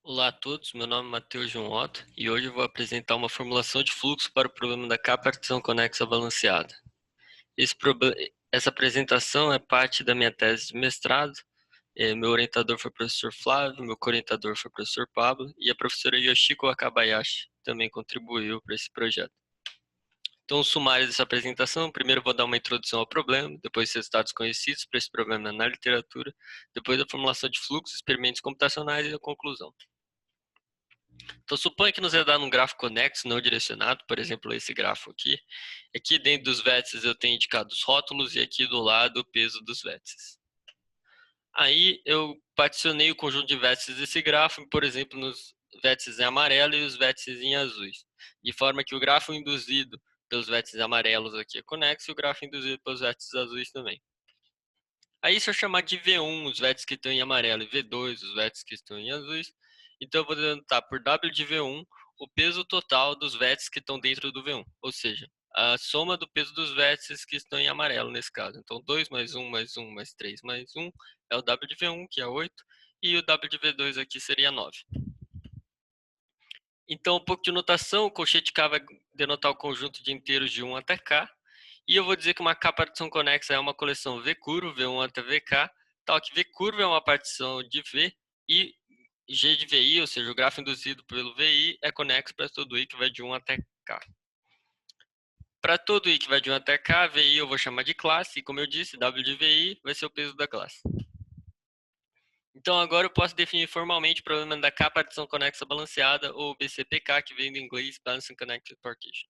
Olá a todos, meu nome é Matheus João Otto e hoje eu vou apresentar uma formulação de fluxo para o problema da K-partição conexa balanceada. Essa apresentação é parte da minha tese de mestrado. Meu orientador foi o professor Flávio, meu co-orientador foi o professor Pablo e a professora Yoshiko Akabayashi também contribuiu para esse projeto. Então, o sumário dessa apresentação: primeiro eu vou dar uma introdução ao problema, depois resultados conhecidos para esse problema na literatura, depois a formulação de fluxos, experimentos computacionais e a conclusão. Então, suponha que nos é dado um grafo conexo não direcionado, por exemplo, esse grafo aqui. Aqui dentro dos vértices eu tenho indicado os rótulos e aqui do lado o peso dos vértices. Aí eu particionei o conjunto de vértices desse grafo, por exemplo, nos vértices em amarelo e os vértices em azuis, de forma que o grafo induzido pelos vértices amarelos aqui é conexo e o grafo induzido pelos vértices azuis também. Aí se eu chamar de V1 os vértices que estão em amarelo e V2 os vértices que estão em azuis, então eu vou denotar por W de V1 o peso total dos vértices que estão dentro do V1, ou seja, a soma do peso dos vértices que estão em amarelo nesse caso. Então 2 mais 1 mais 1 mais 3 mais 1 é o W de V1, que é 8, e o W de V2 aqui seria 9. Então um pouco de notação: o colchete K vai denotar o conjunto de inteiros de 1 até K, e eu vou dizer que uma K-partição conexa é uma coleção V curvo, V1 até VK, tal que V curvo é uma partição de V e G de VI, ou seja, o grafo induzido pelo VI, é conexo para todo I que vai de 1 até K. Para todo I que vai de 1 até K, VI eu vou chamar de classe, e como eu disse, W de VI vai ser o peso da classe. Então agora eu posso definir formalmente o problema da K-partição conexa balanceada, ou BCPK, que vem do inglês Balancing Connected Partition.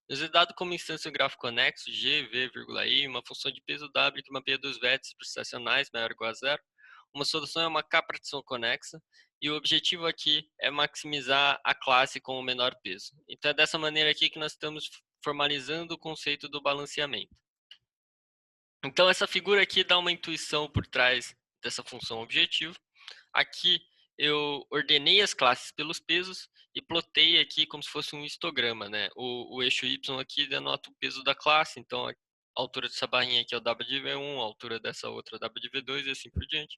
Nos é dado como instância um gráfico conexo, G, V, I, uma função de peso W que mapeia dos vértices processionais maior ou igual a zero. Uma solução é uma K-partição conexa, e o objetivo aqui é maximizar a classe com o menor peso. Então é dessa maneira aqui que nós estamos formalizando o conceito do balanceamento. Então essa figura aqui dá uma intuição por trás dessa função objetivo. Aqui eu ordenei as classes pelos pesos e plotei aqui como se fosse um histograma, né? O eixo Y aqui denota o peso da classe, então a altura dessa barrinha aqui é o W de V1, a altura dessa outra é W de V2 e assim por diante.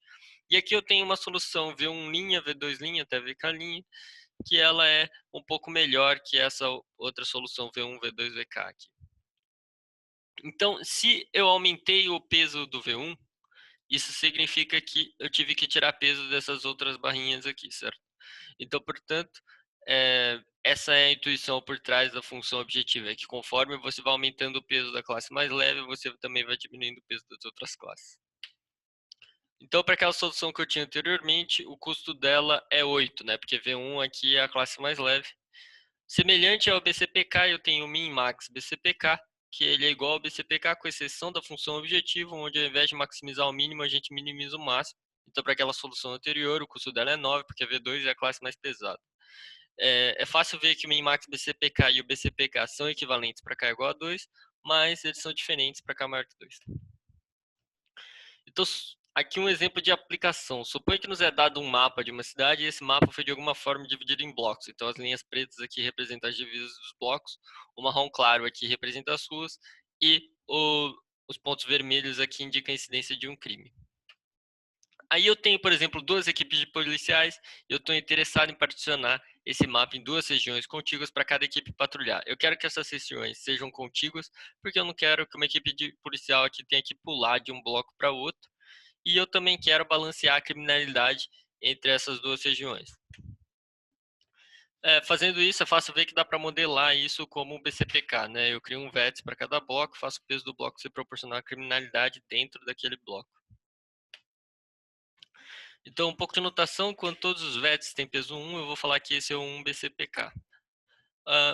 E aqui eu tenho uma solução V1', V2', até VK', que ela é um pouco melhor que essa outra solução V1, V2, VK aqui. Então, se eu aumentei o peso do V1, isso significa que eu tive que tirar peso dessas outras barrinhas aqui, certo? Então, portanto, essa é a intuição por trás da função objetiva, é que conforme você vai aumentando o peso da classe mais leve, você também vai diminuindo o peso das outras classes. Então, para aquela solução que eu tinha anteriormente, o custo dela é 8, né? Porque V1 aqui é a classe mais leve. Semelhante ao BCPK, eu tenho o min max BCPK, que ele é igual ao BCPK com exceção da função objetivo, onde ao invés de maximizar o mínimo, a gente minimiza o máximo. Então, para aquela solução anterior, o custo dela é 9, porque a V2 é a classe mais pesada. É fácil ver que o min max BCPK e o BCPK são equivalentes para K igual a 2, mas eles são diferentes para K maior que 2. Então, aqui um exemplo de aplicação. Suponha que nos é dado um mapa de uma cidade e esse mapa foi de alguma forma dividido em blocos. Então, as linhas pretas aqui representam as divisas dos blocos, o marrom claro aqui representa as ruas e os pontos vermelhos aqui indicam a incidência de um crime. Aí eu tenho, por exemplo, duas equipes de policiais e eu estou interessado em particionar esse mapa em duas regiões contíguas para cada equipe patrulhar. Eu quero que essas regiões sejam contíguas, porque eu não quero que uma equipe de policial aqui tenha que pular de um bloco para outro. E eu também quero balancear a criminalidade entre essas duas regiões. Fazendo isso, é fácil ver que dá para modelar isso como um BCPK, né? Eu crio um vértice para cada bloco, faço o peso do bloco ser proporcional à criminalidade dentro daquele bloco. Então, um pouco de notação: quando todos os vértices têm peso 1, eu vou falar que esse é o 1 BCPK.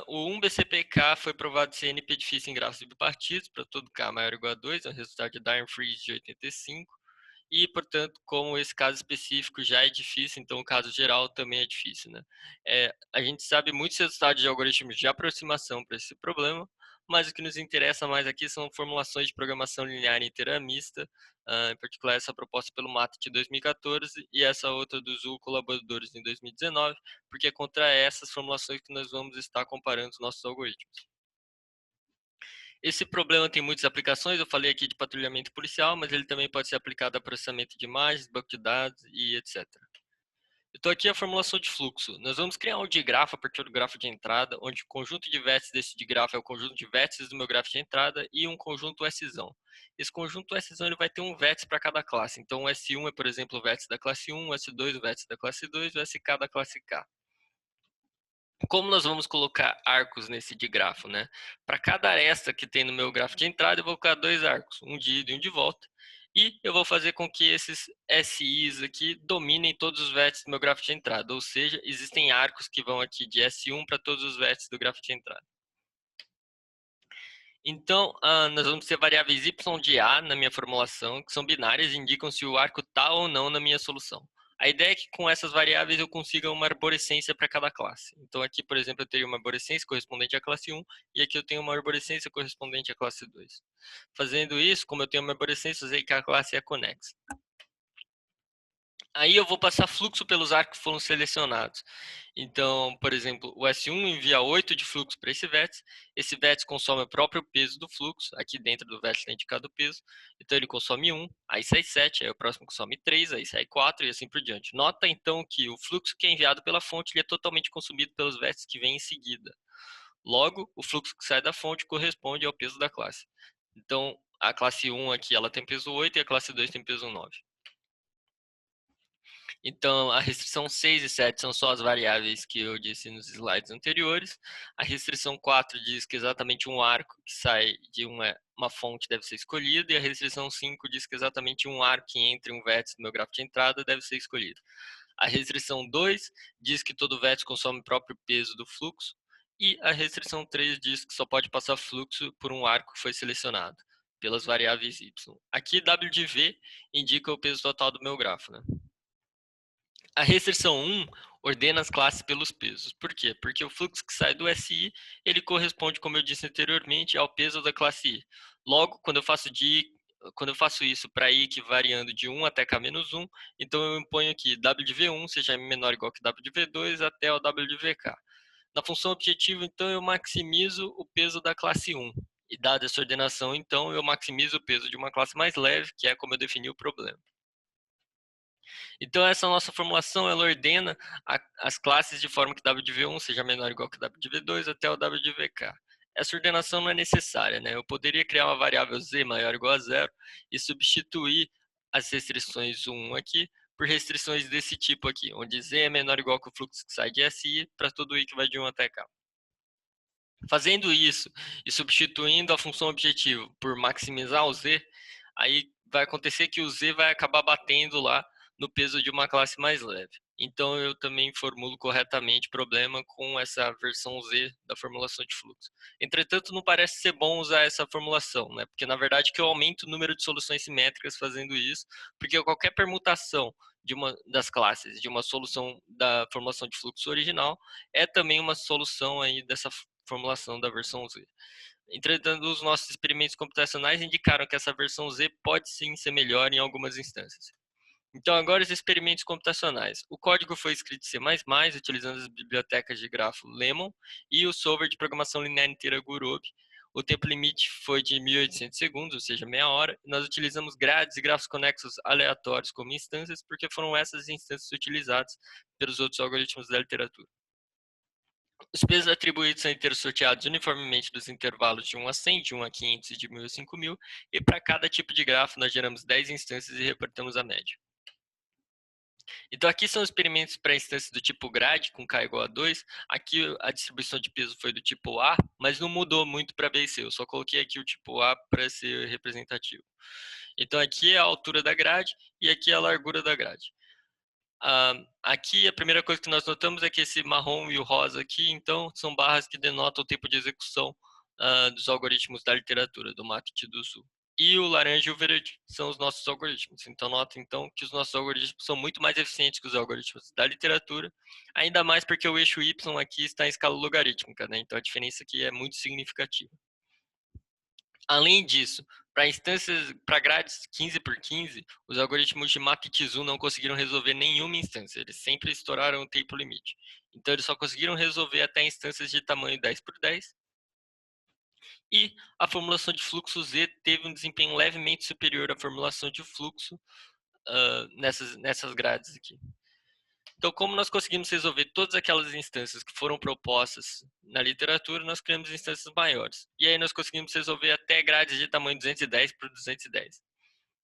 O 1 BCPK foi provado ser NP difícil em grafos bipartidos para todo K maior ou igual a 2, é um resultado de Dynaphreeze de 85. E, portanto, como esse caso específico já é difícil, então o caso geral também é difícil, né? A gente sabe muitos resultados de algoritmos de aproximação para esse problema, mas o que nos interessa mais aqui são formulações de programação linear inteira mista, em particular essa proposta pelo MATLAB de 2014 e essa outra dos Zul colaboradores em 2019, porque é contra essas formulações que nós vamos estar comparando os nossos algoritmos. Esse problema tem muitas aplicações. Eu falei aqui de patrulhamento policial, mas ele também pode ser aplicado a processamento de imagens, banco de dados e etc. Então aqui é a formulação de fluxo. Nós vamos criar um digrafo a partir do grafo de entrada, onde o conjunto de vértices desse digrafo é o conjunto de vértices do meu grafo de entrada e um conjunto Szão. Esse conjunto Szão ele vai ter um vértice para cada classe. Então o S1 é, por exemplo, o vértice da classe 1, o S2 o vértice da classe 2, o SK da classe K. Como nós vamos colocar arcos nesse digrafo, né? Para cada aresta que tem no meu grafo de entrada, eu vou colocar 2 arcos, um de ida e um de volta. E eu vou fazer com que esses SIs aqui dominem todos os vértices do meu grafo de entrada. Ou seja, existem arcos que vão aqui de S1 para todos os vértices do grafo de entrada. Então, nós vamos ter variáveis y de A na minha formulação, que são binárias e indicam se o arco está ou não na minha solução. A ideia é que com essas variáveis eu consiga uma arborescência para cada classe. Então aqui, por exemplo, eu teria uma arborescência correspondente à classe 1 e aqui eu tenho uma arborescência correspondente à classe 2. Fazendo isso, como eu tenho uma arborescência, eu sei que a classe é conexa. Aí eu vou passar fluxo pelos arcos que foram selecionados. Então, por exemplo, o S1 envia 8 de fluxo para esse vértice consome o próprio peso do fluxo, aqui dentro do vértice está indicado o peso, então ele consome 1, aí sai 7, aí o próximo consome 3, aí sai 4 e assim por diante. Nota então que o fluxo que é enviado pela fonte ele é totalmente consumido pelos vértices que vêm em seguida. Logo, o fluxo que sai da fonte corresponde ao peso da classe. Então, a classe 1 aqui ela tem peso 8 e a classe 2 tem peso 9. Então, a restrição 6 e 7 são só as variáveis que eu disse nos slides anteriores. A restrição 4 diz que exatamente um arco que sai de uma fonte deve ser escolhido. E a restrição 5 diz que exatamente um arco que entre um vértice no meu grafo de entrada deve ser escolhido. A restrição 2 diz que todo vértice consome o próprio peso do fluxo. E a restrição 3 diz que só pode passar fluxo por um arco que foi selecionado, pelas variáveis y. Aqui, W de V indica o peso total do meu grafo, né? A restrição 1 ordena as classes pelos pesos. Por quê? Porque o fluxo que sai do SI, ele corresponde, como eu disse anteriormente, ao peso da classe I. Logo, quando eu faço isso para I que variando de 1 até K menos 1, então eu imponho que W de V1 seja menor ou igual que W de V2 até o W de VK. Na função objetivo, então, eu maximizo o peso da classe 1. E dada essa ordenação, então, eu maximizo o peso de uma classe mais leve, que é como eu defini o problema. Então, essa nossa formulação, ela ordena as classes de forma que W de V1 seja menor ou igual que W de V2 até o W de VK. Essa ordenação não é necessária, né? Eu poderia criar uma variável z maior ou igual a zero e substituir as restrições 1 aqui por restrições desse tipo aqui, onde z é menor ou igual que o fluxo que sai de SI para todo i que vai de 1 até k. Fazendo isso e substituindo a função objetivo por maximizar o z, aí vai acontecer que o z vai acabar batendo lá no peso de uma classe mais leve. Então eu também formulo corretamente o problema com essa versão z da formulação de fluxo. Entretanto, não parece ser bom usar essa formulação, né? Porque na verdade que eu aumento o número de soluções simétricas fazendo isso, porque qualquer permutação de uma das classes de uma solução da formulação de fluxo original é também uma solução aí dessa formulação da versão Z. Entretanto, os nossos experimentos computacionais indicaram que essa versão Z pode sim ser melhor em algumas instâncias. Então, agora os experimentos computacionais. O código foi escrito em C++, utilizando as bibliotecas de grafo Lemon e o solver de programação linear inteira Gurobi. O tempo limite foi de 1800 segundos, ou seja, meia hora. E nós utilizamos grades e grafos conexos aleatórios como instâncias, porque foram essas instâncias utilizadas pelos outros algoritmos da literatura. Os pesos atribuídos são inteiros sorteados uniformemente dos intervalos de 1 a 100, de 1 a 500 e de 1000 a 5000, e para cada tipo de grafo nós geramos 10 instâncias e reportamos a média. Então aqui são experimentos para instâncias do tipo grade, com k igual a 2. Aqui a distribuição de peso foi do tipo A, mas não mudou muito para B e C. Eu só coloquei aqui o tipo A para ser representativo. Então aqui é a altura da grade e aqui é a largura da grade. Aqui a primeira coisa que nós notamos é que esse marrom e o rosa aqui, então, são barras que denotam o tempo de execução dos algoritmos da literatura, do MACT do Sul. E o laranja e o verde são os nossos algoritmos. Então, nota então que os nossos algoritmos são muito mais eficientes que os algoritmos da literatura, ainda mais porque o eixo y aqui está em escala logarítmica, né? Então, a diferença aqui é muito significativa. Além disso, para grades 15 por 15, os algoritmos de MapTzu não conseguiram resolver nenhuma instância. Eles sempre estouraram o tempo limite. Então, eles só conseguiram resolver até instâncias de tamanho 10 por 10. E a formulação de fluxo Z teve um desempenho levemente superior à formulação de fluxo nessas grades aqui. Então, como nós conseguimos resolver todas aquelas instâncias que foram propostas na literatura, nós criamos instâncias maiores. E aí nós conseguimos resolver até grades de tamanho 210 por 210.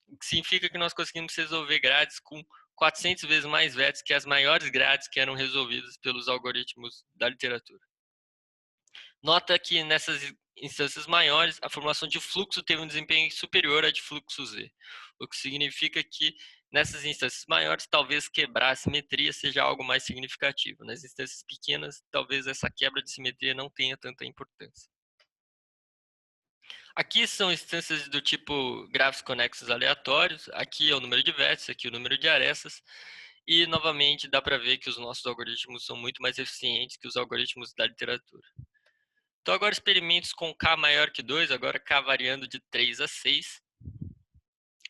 O que significa que nós conseguimos resolver grades com 400 vezes mais vetos que as maiores grades que eram resolvidas pelos algoritmos da literatura. Nota que nessas instâncias maiores, a formulação de fluxo teve um desempenho superior à de fluxo Z, o que significa que nessas instâncias maiores, talvez quebrar a simetria seja algo mais significativo. Nas instâncias pequenas, talvez essa quebra de simetria não tenha tanta importância. Aqui são instâncias do tipo grafos conexos aleatórios, aqui é o número de vértices, aqui é o número de arestas, e novamente dá para ver que os nossos algoritmos são muito mais eficientes que os algoritmos da literatura. Então agora experimentos com K maior que 2, agora K variando de 3 a 6.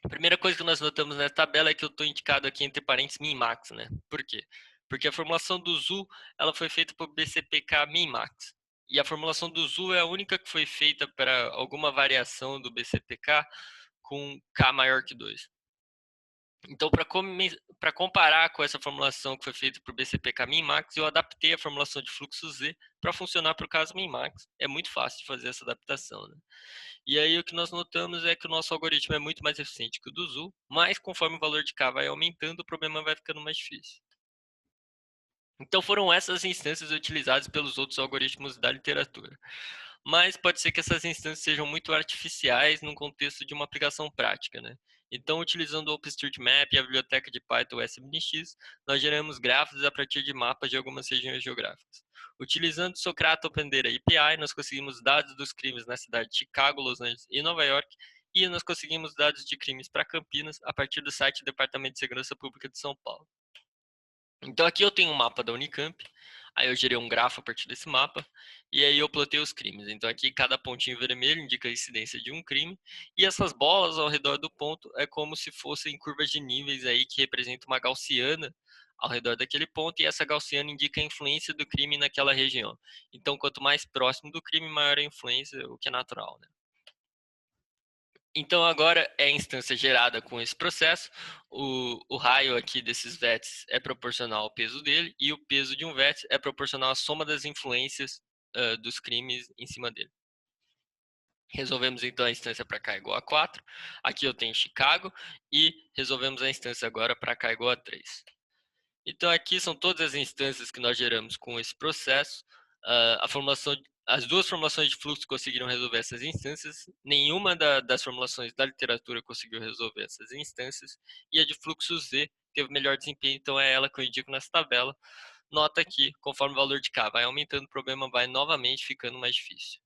A primeira coisa que nós notamos nessa tabela é que eu estou indicado aqui entre parênteses min-max, né? Por quê? Porque a formulação do ZU ela foi feita por BCPK min-max. E a formulação do ZU é a única que foi feita para alguma variação do BCPK com K maior que 2. Então, para comparar com essa formulação que foi feita por BCPK min-max, eu adaptei a formulação de fluxo Z para funcionar para o caso min-max. É muito fácil de fazer essa adaptação, né? E aí o que nós notamos é que o nosso algoritmo é muito mais eficiente que o do ZU, mas conforme o valor de K vai aumentando, o problema vai ficando mais difícil. Então foram essas instâncias utilizadas pelos outros algoritmos da literatura. Mas pode ser que essas instâncias sejam muito artificiais num contexto de uma aplicação prática, né? Então, utilizando o OpenStreetMap e a biblioteca de Python SMNX, nós geramos grafos a partir de mapas de algumas regiões geográficas. Utilizando Socrata Open Data API, nós conseguimos dados dos crimes na cidade de Chicago, Los Angeles e Nova York, e nós conseguimos dados de crimes para Campinas a partir do site do Departamento de Segurança Pública de São Paulo. Então aqui eu tenho um mapa da Unicamp, aí eu gerei um grafo a partir desse mapa, e aí eu plotei os crimes. Então aqui cada pontinho vermelho indica a incidência de um crime, e essas bolas ao redor do ponto é como se fossem curvas de níveis aí que representam uma gaussiana ao redor daquele ponto, e essa gaussiana indica a influência do crime naquela região. Então quanto mais próximo do crime, maior a influência, o que é natural, né? Então agora é a instância gerada com esse processo, o raio aqui desses vértices é proporcional ao peso dele, e o peso de um vértice é proporcional à soma das influências dos crimes em cima dele. Resolvemos então a instância para K igual a 4, aqui eu tenho Chicago, e resolvemos a instância agora para K igual a 3. Então aqui são todas as instâncias que nós geramos com esse processo. As duas formulações de fluxo conseguiram resolver essas instâncias, nenhuma das formulações da literatura conseguiu resolver essas instâncias, e a de fluxo Z teve melhor desempenho, então é ela que eu indico nessa tabela. Nota que, conforme o valor de K vai aumentando, o problema vai novamente ficando mais difícil.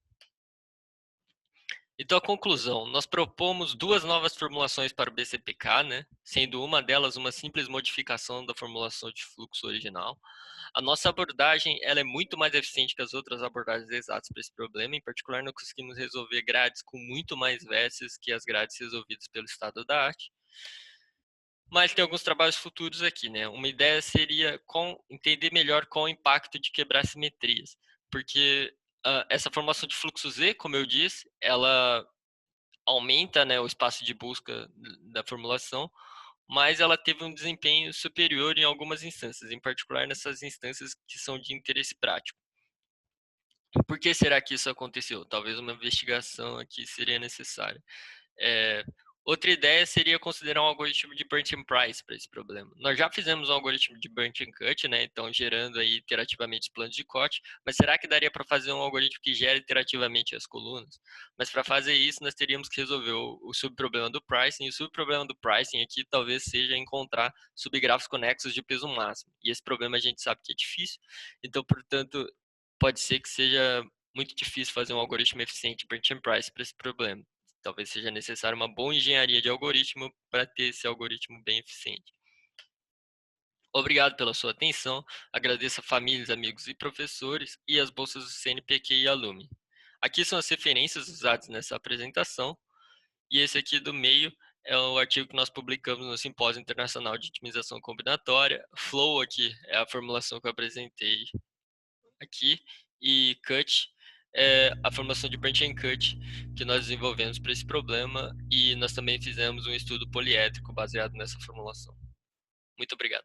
Então, a conclusão, nós propomos duas novas formulações para o BCPK, né? Sendo uma delas uma simples modificação da formulação de fluxo original. A nossa abordagem ela é muito mais eficiente que as outras abordagens exatas para esse problema. Em particular, nós conseguimos resolver grades com muito mais vértices que as grades resolvidas pelo estado da arte. Mas tem alguns trabalhos futuros aqui, né? Uma ideia seria entender melhor qual o impacto de quebrar simetrias. Porque essa formação de fluxo Z, como eu disse, ela aumenta, né, o espaço de busca da formulação, mas ela teve um desempenho superior em algumas instâncias, em particular nessas instâncias que são de interesse prático. Por que será que isso aconteceu? Talvez uma investigação aqui seria necessária. Outra ideia seria considerar um algoritmo de burnt and price para esse problema. Nós já fizemos um algoritmo de burnt and cut, né? Então gerando aí iterativamente os planos de corte, mas será que daria para fazer um algoritmo que gera iterativamente as colunas? Mas para fazer isso nós teríamos que resolver o subproblema do pricing, e o subproblema do pricing aqui talvez seja encontrar subgrafos conexos de peso máximo. E esse problema a gente sabe que é difícil, então portanto pode ser que seja muito difícil fazer um algoritmo eficiente de burnt and price para esse problema. Talvez seja necessária uma boa engenharia de algoritmo para ter esse algoritmo bem eficiente. Obrigado pela sua atenção. Agradeço a famílias, amigos e professores e as bolsas do CNPq e Alumni. Aqui são as referências usadas nessa apresentação. E esse aqui do meio é o artigo que nós publicamos no Simpósio Internacional de Otimização Combinatória. Flow aqui é a formulação que eu apresentei aqui. E cut é a formação de branch and cut que nós desenvolvemos para esse problema, e nós também fizemos um estudo poliédrico baseado nessa formulação. Muito obrigado.